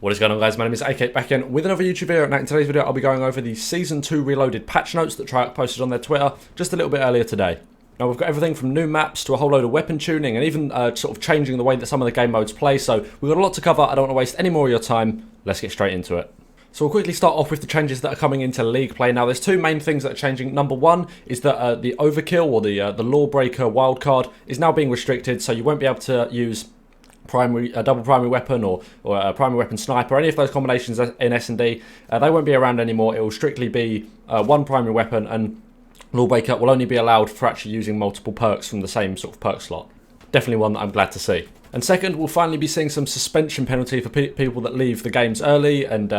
What is going on, guys? My name is AK back again with another YouTube video, and in today's video I'll be going over the Season 2 Reloaded patch notes that Treyarch posted on their Twitter just a little bit earlier today. Now we've got everything from new maps to a whole load of weapon tuning and even sort of changing the way that some of the game modes play, so we've got a lot to cover. I don't want to waste any more of your time. Let's get straight into it. So we'll quickly start off with the changes that are coming into League play. Now there's two main things that are changing. Number one is that the Overkill, or the Lawbreaker wildcard, is now being restricted, so you won't be able to use double primary weapon or a primary weapon sniper, any of those combinations in S&D. They won't be around anymore. It will strictly be one primary weapon, and Lawbreaker will only be allowed for actually using multiple perks from the same sort of perk slot. Definitely one that I'm glad to see. And second, we'll finally be seeing some suspension penalty for people that leave the games early and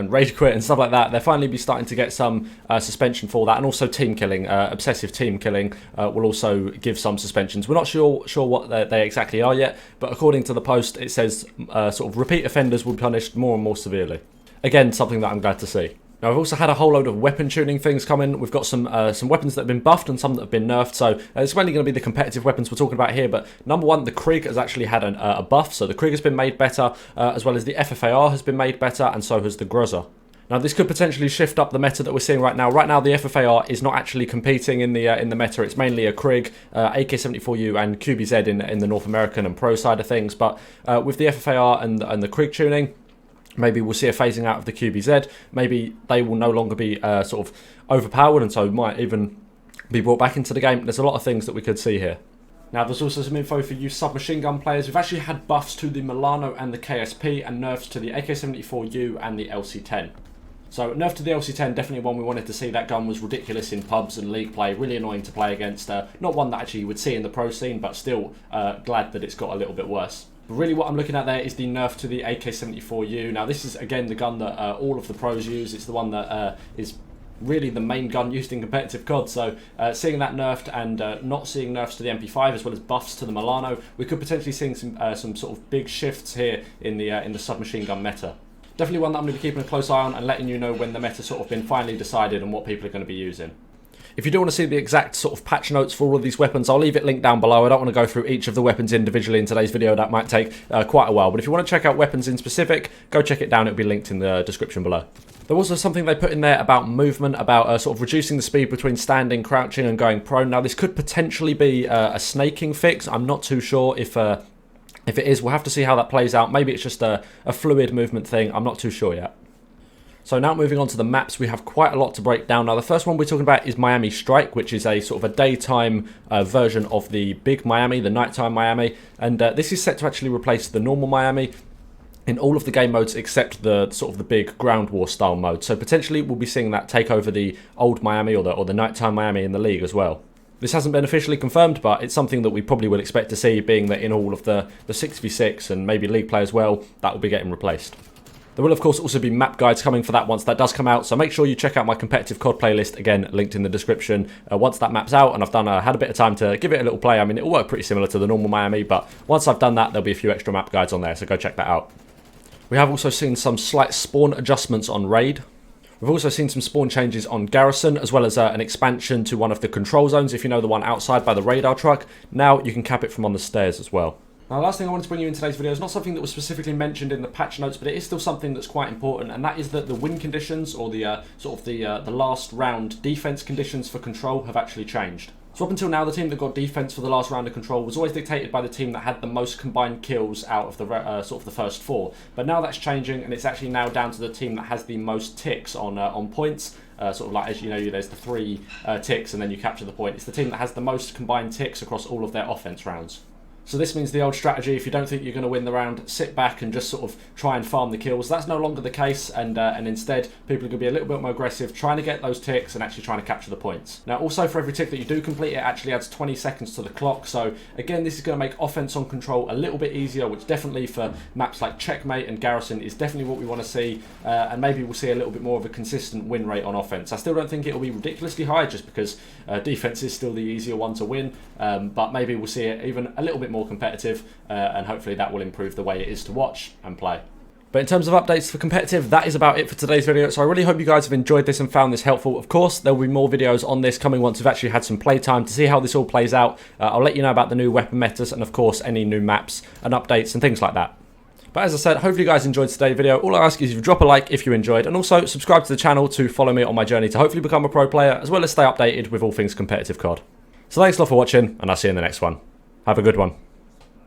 rage quit and stuff like that. They'll finally be starting to get some suspension for that, and also team killing, obsessive team killing will also give some suspensions. We're not sure what they exactly are yet, but according to the post, it says sort of repeat offenders will be punished more and more severely. Again, something that I'm glad to see. Now, I've also had a whole load of weapon tuning things come in. We've got some weapons that have been buffed and some that have been nerfed. So it's mainly going to be the competitive weapons we're talking about here. But number one, the Krig has actually had a buff. So the Krig has been made better, as well as the FFAR has been made better, and so has the Groza. Now, this could potentially shift up the meta that we're seeing right now. Right now, the FFAR is not actually competing in the meta. It's mainly a Krig, AK-74U, and QBZ in the North American and pro side of things. But with the FFAR and the Krig tuning, maybe we'll see a phasing out of the QBZ. Maybe they will no longer be sort of overpowered, and so might even be brought back into the game. There's a lot of things that we could see here. Now, there's also some info for you submachine gun players. We've actually had buffs to the Milano and the KSP, and nerfs to the AK-74U and the LC-10. So nerf to the LC-10, definitely one we wanted to see. That gun was ridiculous in pubs and league play, really annoying to play against. Not one that actually you would see in the pro scene, but still glad that it's got a little bit worse. But really what I'm looking at there is the nerf to the AK-74U. Now this is again the gun that all of the pros use. It's the one that is really the main gun used in competitive COD. So seeing that nerfed and not seeing nerfs to the MP5 as well as buffs to the Milano, we could potentially see some sort of big shifts here in the submachine gun meta. Definitely one that I'm going to be keeping a close eye on and letting you know when the meta's sort of been finally decided and what people are going to be using. If you do want to see the exact sort of patch notes for all of these weapons, I'll leave it linked down below. I don't want to go through each of the weapons individually in today's video. That might take quite a while. But if you want to check out weapons in specific, go check it down. It'll be linked in the description below. There was also something they put in there about movement, about sort of reducing the speed between standing, crouching, and going prone. Now, this could potentially be a snaking fix. I'm not too sure if it is. We'll have to see how that plays out. Maybe it's just a fluid movement thing. I'm not too sure yet. So now moving on to the maps, we have quite a lot to break down. Now the first one we're talking about is Miami Strike, which is a sort of a daytime version of the big Miami, the nighttime Miami. And this is set to actually replace the normal Miami in all of the game modes except the sort of the big ground war style mode. So potentially we'll be seeing that take over the old Miami or the nighttime Miami in the league as well. This hasn't been officially confirmed, but it's something that we probably will expect to see, being that in all of the 6v6 and maybe league play as well, that will be getting replaced. There will, of course, also be map guides coming for that once that does come out, so make sure you check out my competitive COD playlist, again, linked in the description. Once that map's out, and I've had a bit of time to give it a little play, I mean, it'll work pretty similar to the normal Miami, but once I've done that, there'll be a few extra map guides on there, so go check that out. We have also seen some slight spawn adjustments on Raid. We've also seen some spawn changes on Garrison, as well as an expansion to one of the control zones, if you know the one outside by the radar truck. Now you can cap it from on the stairs as well. Now, the last thing I wanted to bring you in today's video is not something that was specifically mentioned in the patch notes, but it is still something that's quite important, and that is that the win conditions, or the the last round defense conditions for Control, have actually changed. So up until now, the team that got defense for the last round of Control was always dictated by the team that had the most combined kills out of the sort of the first four. But now that's changing, and it's actually now down to the team that has the most ticks on points. Sort of like, as you know, there's the 3 ticks, and then you capture the point. It's the team that has the most combined ticks across all of their offense rounds. So this means the old strategy, if you don't think you're going to win the round, sit back and just sort of try and farm the kills. That's no longer the case, and instead people are going to be a little bit more aggressive, trying to get those ticks and actually trying to capture the points. Now also, for every tick that you do complete, it actually adds 20 seconds to the clock. So again, this is going to make offense on Control a little bit easier, which definitely for maps like Checkmate and Garrison is definitely what we want to see, and maybe we'll see a little bit more of a consistent win rate on offense. I still don't think it'll be ridiculously high, just because defense is still the easier one to win, but maybe we'll see it even a little bit more competitive, and hopefully that will improve the way it is to watch and play. But in terms of updates for competitive, that is about it for today's video. So I really hope you guys have enjoyed this and found this helpful. Of course, there will be more videos on this coming once we've actually had some playtime to see how this all plays out. I'll let you know about the new weapon metas and, of course, any new maps and updates and things like that. But as I said, hopefully you guys enjoyed today's video. All I ask is you drop a like if you enjoyed, and also subscribe to the channel to follow me on my journey to hopefully become a pro player, as well as stay updated with all things competitive COD. So thanks a lot for watching, and I'll see you in the next one. Have a good one.